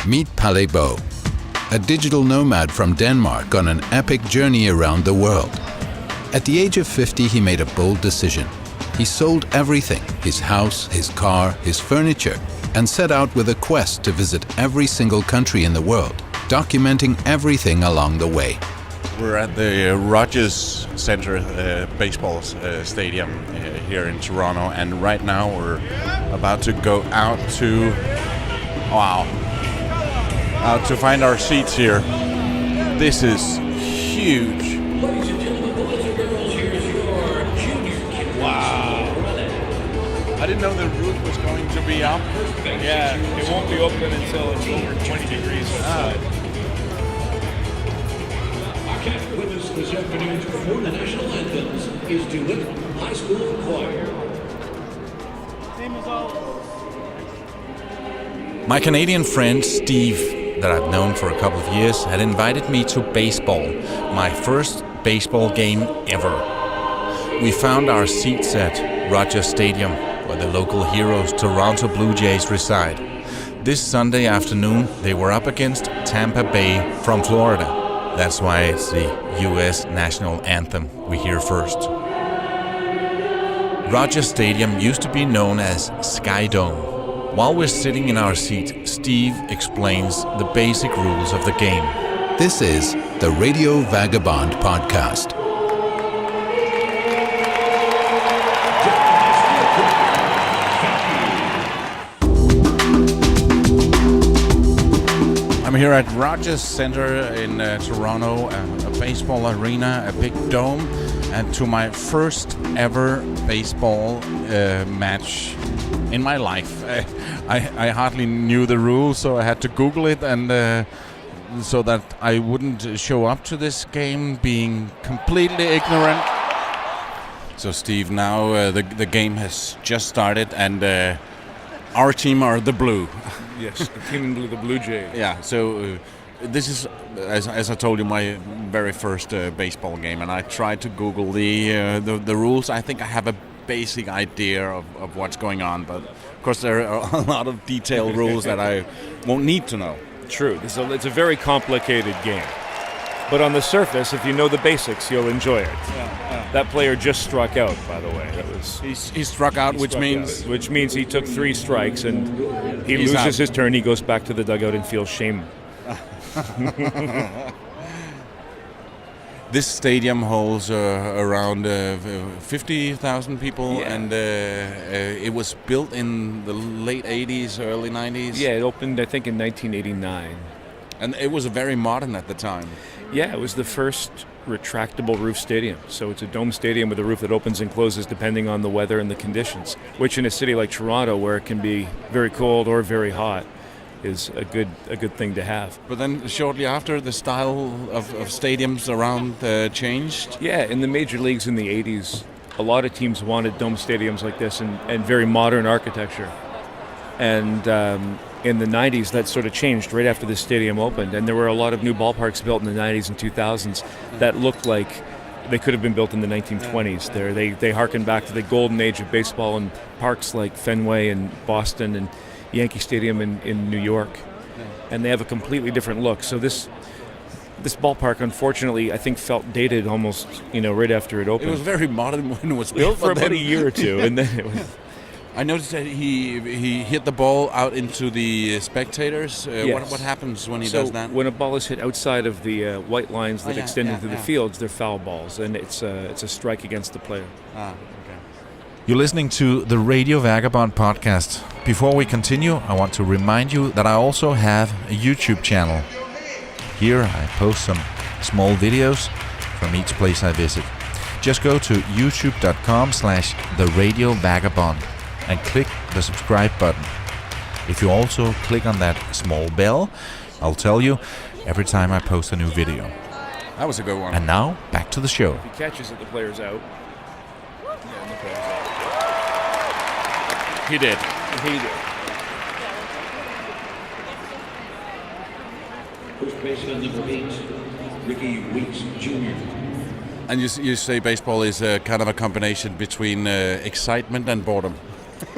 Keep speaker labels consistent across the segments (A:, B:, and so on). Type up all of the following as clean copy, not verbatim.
A: Meet Palle Bo, a digital nomad from Denmark on an epic journey around the world. At the age of 50, he made a bold decision. He sold everything, his house, his car, his furniture, and set out with a quest to visit every single country in the world, documenting everything along the way.
B: We're at the Rogers Centre baseball stadium here in Toronto, and right now we're about to go out to find our seats here. This is huge.
C: Ladies and gentlemen, boys and girls, here's your junior.
B: Wow. I didn't know the roof was going to be up.
D: Yeah, it won't be open until it's over 20 degrees outside.
C: With us this afternoon to perform the national anthems is Duluth High School Choir.
E: My Canadian friend Steve, that I've known for a couple of years, had invited me to baseball, my first baseball game ever. We found our seats at Rogers Stadium, where the local heroes Toronto Blue Jays reside. This Sunday afternoon, they were up against Tampa Bay from Florida. That's why it's the U.S. national anthem we hear first. Rogers Stadium used to be known as Sky Dome. While we're sitting in our seat, Steve explains the basic rules of the game.
A: This is the Radio Vagabond podcast.
B: I'm here at Rogers Centre in Toronto, a baseball arena, a big dome, and to my first ever baseball match in my life. I hardly knew the rules, so I had to Google it, and so that I wouldn't show up to this game being completely ignorant. So Steve, now the game has just started, and our team are the blue.
D: Yes, the team in blue, the Blue Jays.
B: Yeah, so this is, as I told you, my very first baseball game, and I tried to Google the rules. I think I have a basic idea of what's going on, but of course there are a lot of detailed rules that I won't need to know.
D: True, it's a very complicated game. But on the surface, if you know the basics, you'll enjoy it. That player just struck out, by the way.
B: He struck out, which means
D: he took 3 strikes, and he loses
B: out.
D: his turn. He goes back to the dugout and feels shame.
B: This stadium holds around 50,000 people,
D: Yeah.
B: and it was built in the late 80s, early 90s.
D: Yeah, it opened, I think, in 1989.
B: And it was very modern at the time.
D: Yeah, it was the first retractable roof stadium. So it's a dome stadium with a roof that opens and closes depending on the weather and the conditions, which in a city like Toronto, where it can be very cold or very hot, is a good thing to have.
B: But then shortly after, the style of stadiums around changed.
D: Yeah, in the major leagues in the 80s, a lot of teams wanted dome stadiums like this and very modern architecture. And in the 90s, that sort of changed right after the stadium opened. And there were a lot of new ballparks built in the 90s and 2000s that looked like they could have been built in the 1920s. They harken back to the golden age of baseball in parks like Fenway in Boston and Yankee Stadium in New York. And they have a completely different look. So this ballpark, unfortunately, I think felt dated almost, right after it opened.
B: It was very modern when it was built.
D: For about a year or two, and then it was...
B: I noticed that he hit the ball out into the spectators.
D: Yes.
B: What happens when he does that?
D: When a ball is hit outside of the white lines that extend into the fields, they're foul balls, and it's a strike against the player.
B: Okay.
E: You're listening to the Radio Vagabond podcast. Before we continue, I want to remind you that I also have a YouTube channel. Here I post some small videos from each place I visit. Just go to youtube.com/theradiovagabond and click the subscribe button. If you also click on that small bell, I'll tell you every time I post a new video.
B: That was a good one.
E: And now, back to the show.
D: If he catches it, the player's out. Yeah, and the player's out.
B: He did.
D: He did.
C: First baseman number 8, Ricky Weeks Jr.
B: And you say baseball is kind of a combination between excitement and boredom.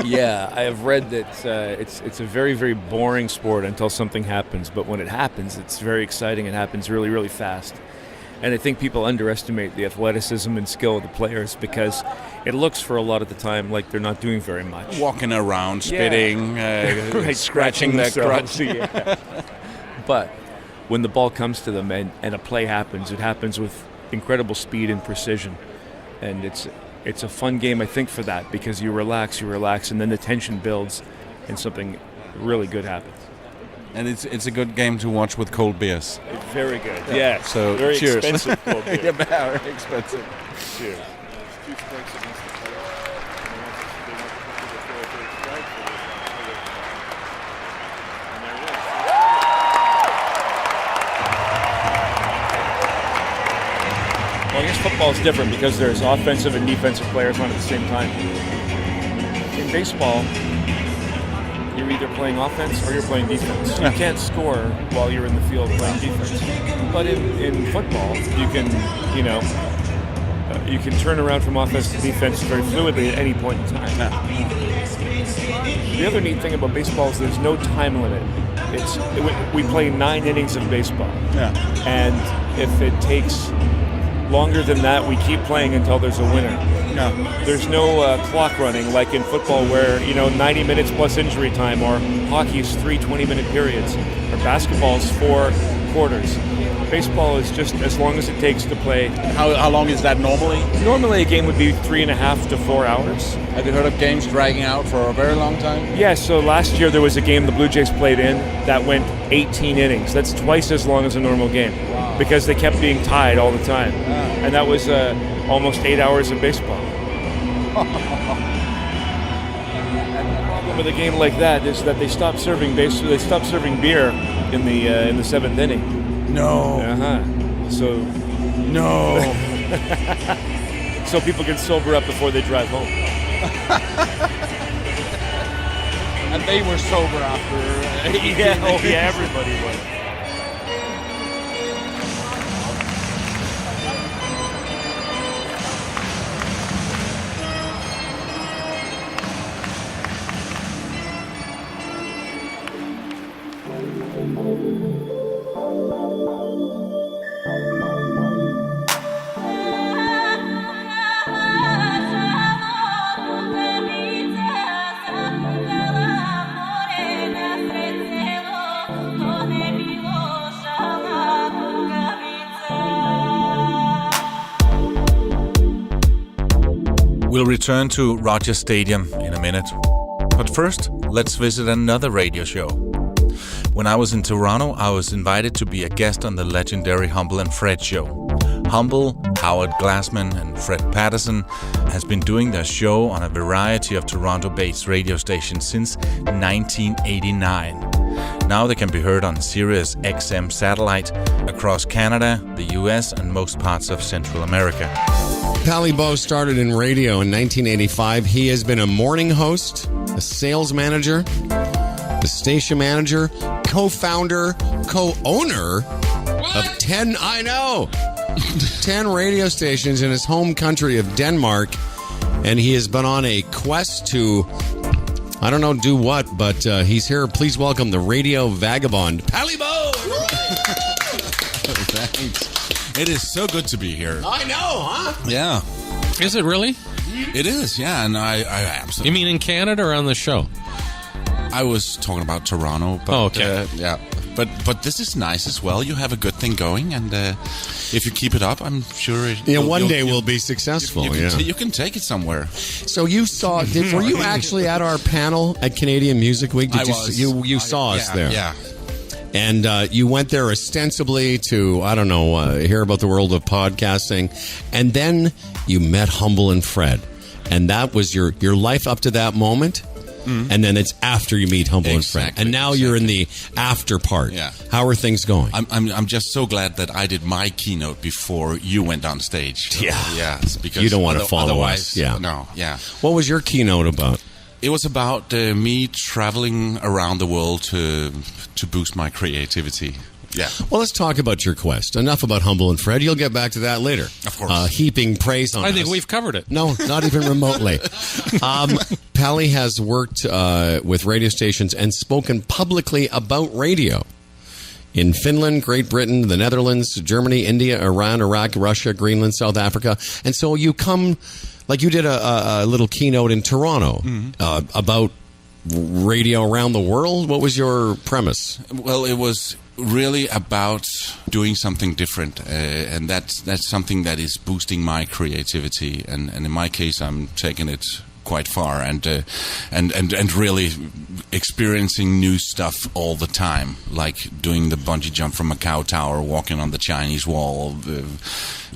D: Yeah, I have read that it's a very, very boring sport until something happens. But when it happens, it's very exciting. It happens really, really fast. And I think people underestimate the athleticism and skill of the players because it looks for a lot of the time like they're not doing very much.
B: Walking around, spitting,
D: Right,
B: scratching their crotch.
D: Yeah. But when the ball comes to them and a play happens, it happens with incredible speed and precision. And it's a fun game, I think, for that because you relax, and then the tension builds and something really good happens.
B: And it's a good game to watch with cold beers.
D: Very good. Yeah.
B: So
D: very
B: cheers.
D: expensive cold beer.
B: Yeah, very expensive.
D: Cheers. Well, I guess football is different because there's offensive and defensive players on at the same time. In baseball, you're either playing offense or you're playing defense. You can't score while you're in the field playing defense. But in football, you can, you can turn around from offense to defense very fluidly at any point in time. The other neat thing about baseball is there's no time limit. We play 9 innings of baseball.
B: Yeah.
D: And if it takes longer than that, we keep playing until there's a winner.
B: No.
D: There's no clock running like in football where, 90 minutes plus injury time, or hockey is 3 20-minute periods, or basketball is 4 quarters. Baseball is just as long as it takes to play.
B: How long is that normally?
D: Normally a game would be 3.5 to 4 hours.
B: Have you heard of games dragging out for a very long time?
D: Yeah, so last year there was a game the Blue Jays played in that went 18 innings. That's twice as long as a normal game.
B: Wow.
D: Because they kept being tied all the time. And that was almost 8 hours of baseball. And the problem with a game like that is that they stopped serving beer in the 7th inning.
B: No.
D: So
B: No.
D: so people can sober up before they drive home.
B: And they were sober after.
D: Yeah, everybody was.
E: We'll return to Rogers Stadium in a minute. But first, let's visit another radio show. When I was in Toronto, I was invited to be a guest on the legendary Humble and Fred show. Humble, Howard Glassman, and Fred Patterson has been doing their show on a variety of Toronto-based radio stations since 1989. Now they can be heard on Sirius XM satellite across Canada, the US, and most parts of Central America.
F: Pally Bow started in radio in 1985. He has been a morning host, a sales manager, the station manager, co-founder, co-owner of 10 radio stations in his home country of Denmark. And he has been on a quest to, I don't know, do what, but he's here. Please welcome the radio vagabond, Pally Bow.
G: Thanks. It is so good to be here.
F: I know, huh?
G: Yeah.
H: Is it really?
G: It is, yeah. And I absolutely...
H: You mean in Canada or on the show?
G: I was talking about Toronto. But,
H: okay.
G: Yeah. But this is nice as well. You have a good thing going. And if you keep it up, I'm sure...
F: One day we'll be successful.
G: You can take it somewhere.
F: So you saw... were you actually at our panel at Canadian Music Week? You saw us there.
G: Yeah.
F: And you went there ostensibly to, I don't know, hear about the world of podcasting. And then you met Humble and Fred. And that was your life up to that moment. Mm-hmm. And then it's after you meet Humble and Fred. And now you're in the after part.
G: Yeah.
F: How are things going?
G: I'm just so glad that I did my keynote before you went on stage.
F: Yeah.
G: Yes, because
F: you don't want to follow us. Yeah.
G: No, yeah.
F: What was your keynote about?
G: It was about me traveling around the world to boost my creativity. Yeah.
F: Well, let's talk about your quest. Enough about Humble and Fred. You'll get back to that later.
G: Of course.
F: Heaping praise on
H: I
F: us.
H: think we've covered it.
F: No, not even remotely. Pally has worked with radio stations and spoken publicly about radio in Finland, Great Britain, the Netherlands, Germany, India, Iran, Iraq, Russia, Greenland, South Africa. And so you come, like you did a little keynote in Toronto about radio around the world. What was your premise?
G: Well, it was really about doing something different, and that's something that is boosting my creativity. And in my case, I'm taking it quite far and really experiencing new stuff all the time, like doing the bungee jump from a cow tower, walking on the Chinese wall.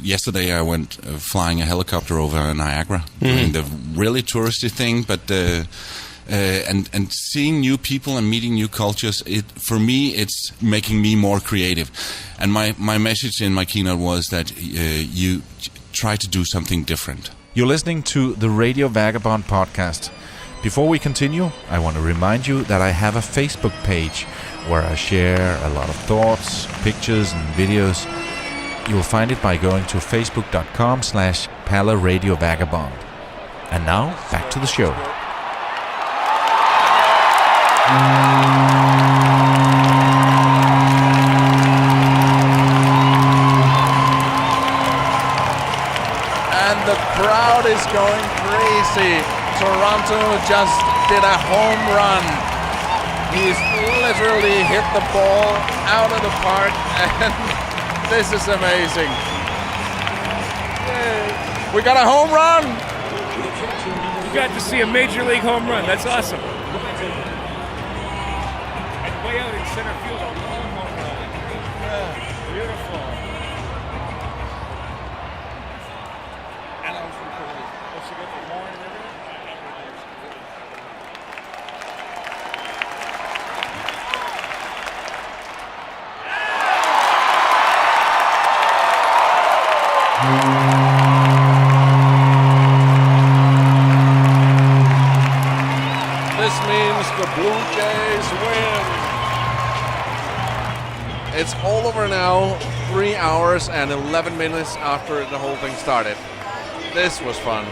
G: Yesterday I went flying a helicopter over Niagara, doing the really touristy thing, but and seeing new people and meeting new cultures, for me it's making me more creative. And my message in my keynote was that you try to do something different.
I: You're listening to the Radio Vagabond podcast. Before we continue, I want to remind you that I have a Facebook page where I share a lot of thoughts, pictures and videos. You'll find it by going to facebook.com/PalaRadioVagabond. And now, back to the show.
B: And the crowd is going crazy. Toronto just did a home run. He's literally hit the ball out of the park, and this is amazing. Yay. We got a home run!
D: You got to see a Major League home run. That's awesome. And way out in center field, a long home run. Yeah, beautiful. And I was recording. Oh, she got the horn and everything?
B: This means the Blue Jays win. It's all over now, 3 hours and 11 minutes after the whole thing started. This was fun.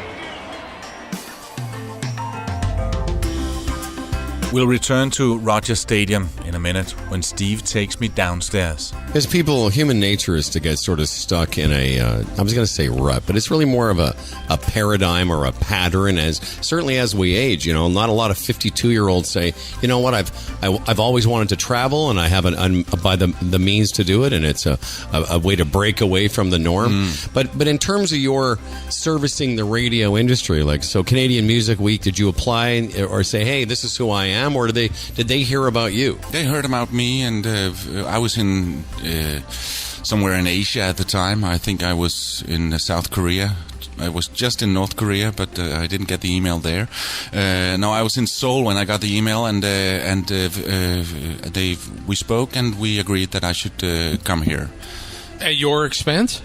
I: We'll return to Rogers Stadium in a minute when Steve takes me downstairs.
F: As people, human nature is to get sort of stuck in a, I was going to say rut, but it's really more of a paradigm or a pattern. Certainly as we age, not a lot of 52-year-olds say, you know what, I've always wanted to travel and I have by the means to do it, and it's a way to break away from the norm. But in terms of your servicing the radio industry, like, so Canadian Music Week, did you apply or say, hey, this is who I am? Or did they hear about you?
G: They heard about me, and I was in somewhere in Asia at the time. I think I was in South Korea. I was just in North Korea, but I didn't get the email there. No, I was in Seoul when I got the email, and we spoke, and we agreed that I should come here.
H: At your expense?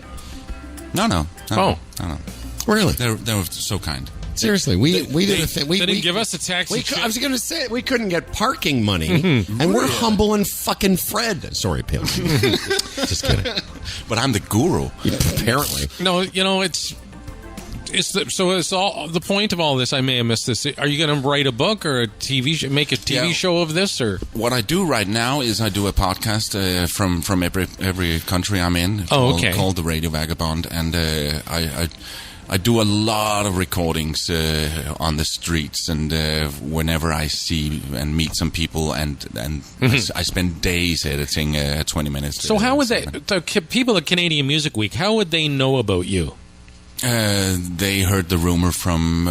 G: No.
H: Oh.
G: No.
F: Really?
G: They were so kind.
F: Seriously, we did a thing.
H: They didn't give us a taxi.
F: I was going to say we couldn't get parking money, and we're Humble and fucking Fred. Sorry, Pim. Just kidding.
G: But I'm the guru.
F: Apparently,
H: No, it's all the point of all this. I may have missed this. Are you going to write a book or a TV show, make a TV show of this, or
G: what I do right now is I do a podcast from every country I'm in. Called the Radio Vagabond, and I do a lot of recordings on the streets, and whenever I see and meet some people, and I spend days editing 20 minutes.
H: So how would the people at Canadian Music Week, how would they know about you?
G: They heard the rumor from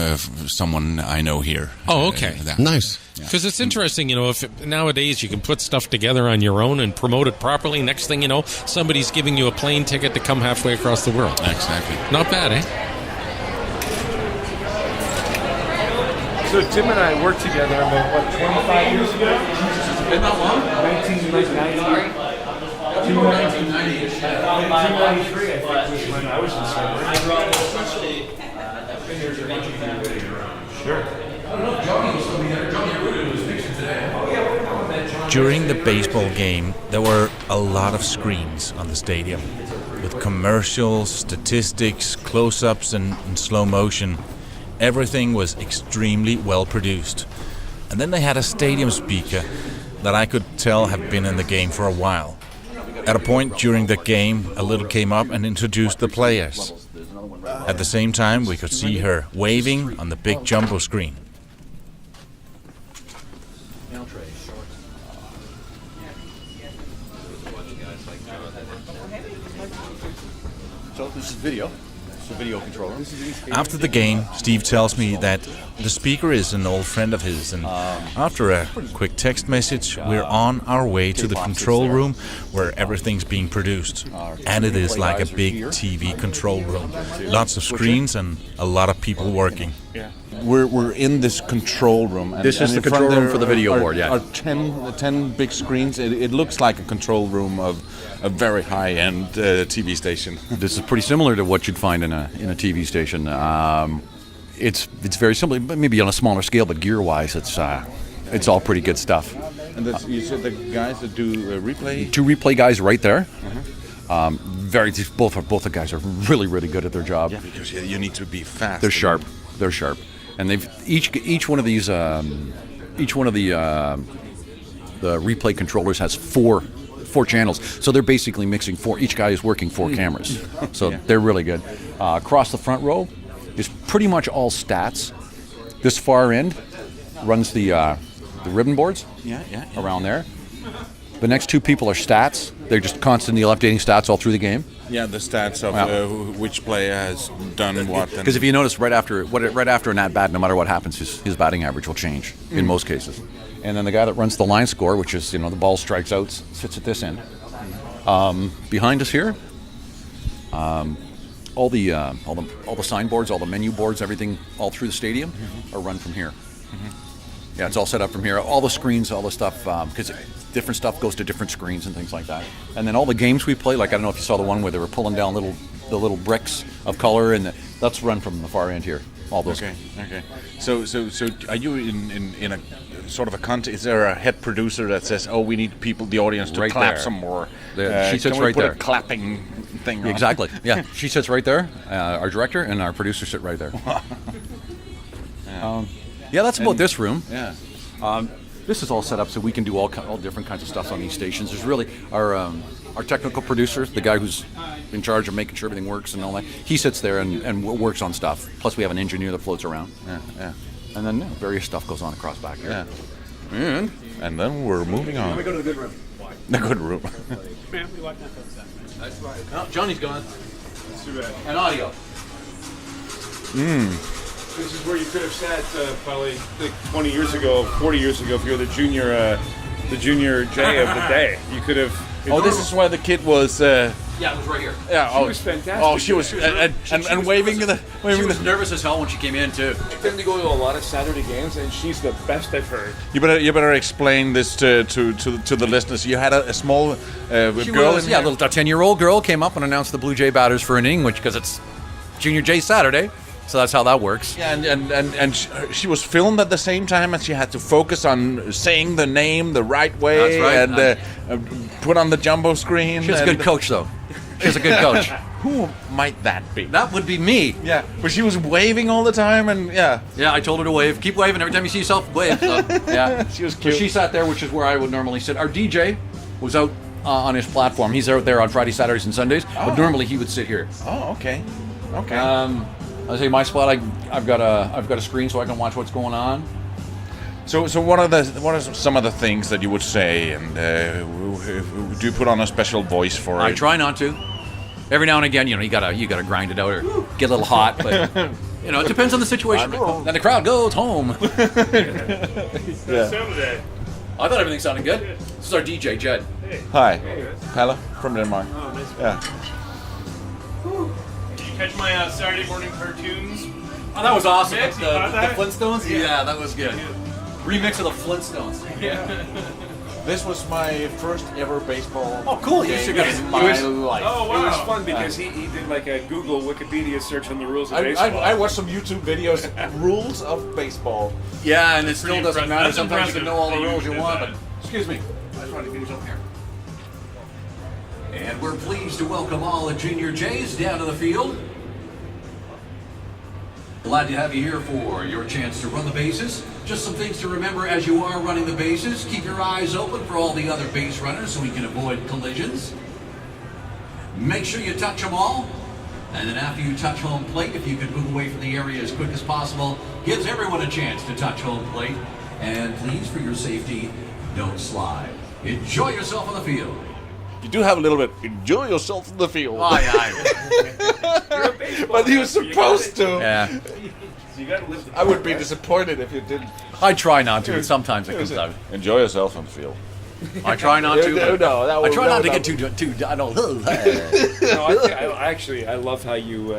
G: someone I know here.
H: Oh, okay.
F: Nice.
H: Because it's interesting, if nowadays you can put stuff together on your own and promote it properly. Next thing you know, somebody's giving you a plane ticket to come halfway across the world.
G: Exactly.
H: Not bad, eh?
D: So Tim and I worked together about, 25 years ago?
B: Isn't that long?
D: 1990. 1993, I think, was when I was in cyber.
C: Johnny was still here. Johnny Rudy was fixing today.
F: Oh, yeah, we're coming, Johnny.
I: During the baseball game, there were a lot of screens on the stadium with commercials, statistics, close-ups, and slow motion. Everything was extremely well produced. And then they had a stadium speaker that I could tell had been in the game for a while. At a point during the game, a little came up and introduced the players. At the same time, we could see her waving on the big jumbo screen.
J: So this is video. It's a video controller.
I: After the game, Steve tells me that the speaker is an old friend of his, and after a quick text message, we're on our way to the control room where everything's being produced. And it is like a big TV control room. Lots of screens and a lot of people working.
B: We're in this control room. And,
J: This is the
B: in front
J: control room
B: there
J: for the video
B: are,
J: board, yeah.
B: Are 10 big screens. It looks like a control room of a very high-end TV station.
J: This is pretty similar to what you'd find in a TV station. It's very similar, but maybe on a smaller scale. But gear-wise, it's all pretty good stuff.
B: And you said the guys that do replay?
J: 2 replay guys right there. Both the guys are really good at their job.
B: Yeah, because you need to be fast.
J: They're sharp. They're sharp, and they've each one of these the replay controllers has four channels, so they're basically mixing four. Each guy is working 4 cameras, so they're really good. Across the front row is pretty much all stats. This far end runs the ribbon boards. Around there. The next 2 people are stats. They're just constantly updating stats all through the game.
B: Yeah, the stats of which player has done what.
J: Because if you notice, right after an at-bat, no matter what happens, his batting average will change in most cases. And then the guy that runs the line score, which is the ball strikes out, sits at this end. Behind us here, all the signboards, all the menu boards, everything all through the stadium are run from here. Yeah, it's all set up from here. All the screens, all the stuff, because different stuff goes to different screens and things like that. And then all the games we play, like I don't know if you saw the one where they were pulling down the little bricks of color, and that's run from the far end here. All those.
B: Okay. So are you in a sort of a context? Is there a head producer that says, "Oh, we need the audience to
J: right
B: clap
J: there.
B: some more"?
J: She sits
B: can we
J: right
B: put
J: there.
B: A clapping thing on?
J: Exactly. Yeah, she sits right there. Our director and our producer sit right there. That's about this room.
B: Yeah.
J: This is all set up so we can do all different kinds of stuff on these stations. There's really our technical producer, the guy who's in charge of making sure everything works and all that. He sits there and works on stuff. Plus, we have an engineer that floats around.
B: Yeah.
J: And then various stuff goes on across back here.
B: Yeah. And then we're moving on.
K: Let me go to the good room.
B: The good room.
K: Man, we like that outside.
J: That's right. Oh, Johnny's gone.
K: That's too bad.
J: And audio.
K: This is where you could have sat probably like 20 years ago, 40 years ago, if you were the junior J of the day. You could have.
B: Oh, this is where the kid was.
J: Yeah, it was right here.
B: Yeah,
K: She was fantastic.
B: Oh, she was and waving the.
J: She was nervous as hell when she came in too.
K: I tend to go to a lot of Saturday games, and she's the best I've heard.
B: You better explain this to the listeners. You had a small girl.
J: Was, a little 10-year-old girl came up and announced the Blue Jay batters for inning, which because it's Junior J Saturday. So that's how that works.
B: Yeah, and she was filmed at the same time, and she had to focus on saying the name the right way.
J: That's right.
B: And put on the jumbo screen.
J: She's a good coach, though. She's a good coach.
B: Who might that be?
J: That would be me.
B: Yeah, but she was waving all the time, and yeah.
J: Yeah, I told her to wave. Keep waving every time you see yourself. Wave. So, yeah,
B: she was cute.
J: So she sat there, which is where I would normally sit. Our DJ was out on his platform. He's out there on Friday, Saturdays, and Sundays. But normally he would sit here.
B: Oh, okay.
J: I say my spot. I've got a screen so I can watch what's going on.
B: So what are some of the things that you would say, and do you put on a special voice for it?
J: I try not to. Every now and again, you gotta grind it out or get a little hot, but it depends on the situation. Then the crowd goes home.
K: Someday.
J: I thought everything sounded good. This is our DJ, Jed.
K: Hey.
B: Hi,
K: Hey,
B: Paula from Denmark.
K: Oh, nice.
B: Yeah.
K: Did you catch my Saturday morning cartoons?
J: Oh, that was awesome.
K: Mix, you
J: The
K: caught that?
J: Flintstones? Yeah, that was good. Remix of the Flintstones.
K: Yeah.
B: This was my first ever baseball.
J: Oh, cool. You
B: game
J: should get
B: in
J: it.
B: my life.
K: Oh, wow.
D: It was fun because he did like a Google Wikipedia search on the rules of
B: I
D: baseball.
B: watched some YouTube videos, rules of baseball.
J: Yeah, and it still
K: Pretty
J: doesn't
K: impressive.
J: matter.
K: That's
J: Sometimes you can know all the
K: impressive
J: rules
K: that
J: you
K: you
J: want,
K: did
J: but Excuse me. I was trying to finish up here. And we're pleased to welcome all the Junior Jays down to the field. Glad to have you here for your chance to run the bases. Just some things to remember as you are running the bases. Keep your eyes open for all the other base runners so we can avoid collisions. Make sure you touch them all. And then after you touch home plate, if you could move away from the area as quick as possible, gives everyone a chance to touch home plate. And please, for your safety, don't slide. Enjoy yourself on the field.
I: You do have a little bit. Enjoy yourself in the field.
J: Oh, yeah.
I: But you're supposed to.
J: Yeah.
K: So you gotta live the
I: I would be disappointed if you didn't.
J: I try not to, but sometimes it comes out.
I: Enjoy yourself on the field.
J: I try not to.
I: No,
J: I try not to get too. I don't.
D: No, I love how you.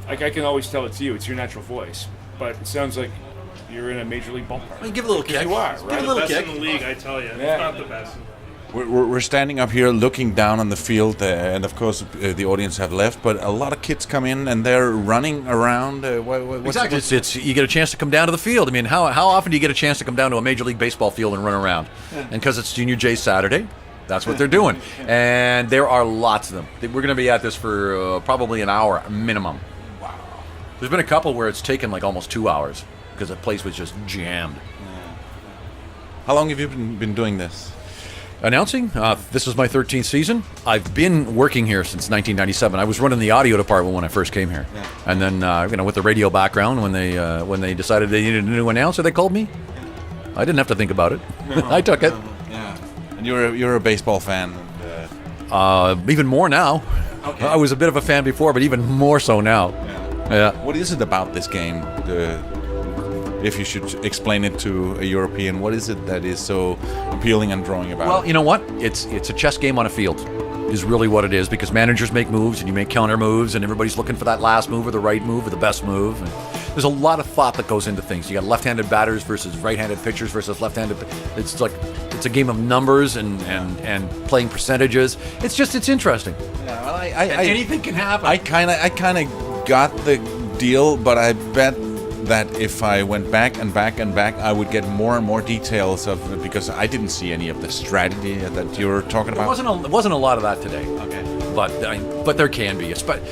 D: I can always tell it's you. It's your natural voice, but it sounds like you're in a major league ballpark.
J: I mean, give a little kick.
D: You are,
J: Give
D: right?
J: a little
K: best
J: kick.
K: in the league, I tell you.
D: Yeah.
K: It's not the best.
I: We're standing up here looking down on the field, and of course the audience have left. But a lot of kids come in and they're running around.
J: Exactly. It's you get a chance to come down to the field. I mean, how often do you get a chance to come down to a Major League Baseball field and run around? And because it's Junior J Saturday, that's what they're doing. And there are lots of them. We're going to be at this for probably an hour minimum. Wow. There's been a couple where it's taken like almost 2 hours because the place was just jammed.
I: How long have you been doing this?
J: Announcing, this is my 13th season. I've been working here since 1997. I was running the audio department when I first came here, and then with the radio background, when they decided they needed a new announcer, they called me. I didn't have to think about it. I took it.
I: Yeah, and you're a baseball fan.
J: Even more now.
I: Okay.
J: I was a bit of a fan before, but even more so now. Yeah.
I: What is it about this game? If you should explain it to a European, what is it that is so appealing and drawing about?
J: Well, you know what? It's a chess game on a field, is really what it is, because managers make moves and you make counter moves, and everybody's looking for that last move or the right move or the best move. And there's a lot of thought that goes into things. You got left-handed batters versus right-handed pitchers versus left-handed. It's a game of numbers and playing percentages. It's interesting.
I: Yeah, well,
J: anything can happen.
I: I kind of got the deal, but I bet that if I went back and back and back, I would get more and more details of it, because I didn't see any of the strategy that you were talking about.
J: There wasn't a lot of that today.
I: Okay.
J: But there can be. But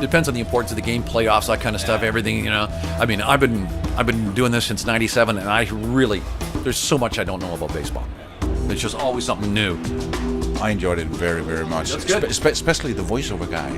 J: depends on the importance of the game, playoffs, that kind of stuff. Everything. I mean, I've been doing this since '97, and there's so much I don't know about baseball. It's just always something new.
I: I enjoyed it very, very much.
J: That's good.
I: Especially the voiceover guy.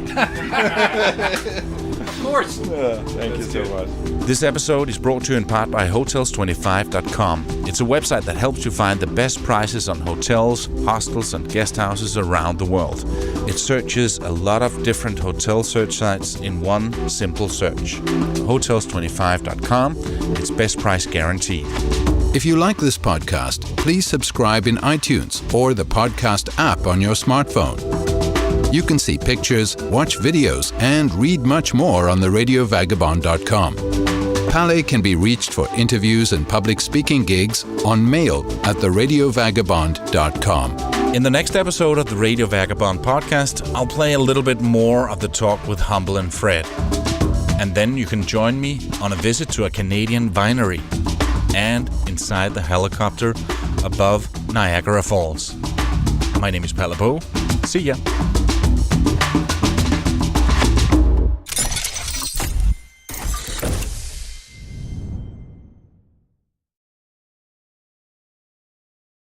J: Of course.
I: Thank you so much. This episode is brought to you in part by hotels25.com. It's a website that helps you find the best prices on hotels, hostels, and guest houses around the world. It searches a lot of different hotel search sites in one simple search. Hotels25.com. It's best price guaranteed.
A: If you like this podcast, please subscribe in iTunes or the podcast app on your smartphone. You can see pictures, watch videos, and read much more on theradiovagabond.com. Pale can be reached for interviews and public speaking gigs on mail at theradiovagabond.com.
I: In the next episode of the Radio Vagabond podcast, I'll play a little bit more of the talk with Humble and Fred. And then you can join me on a visit to a Canadian winery and inside the helicopter above Niagara Falls. My name is Palapo. See ya.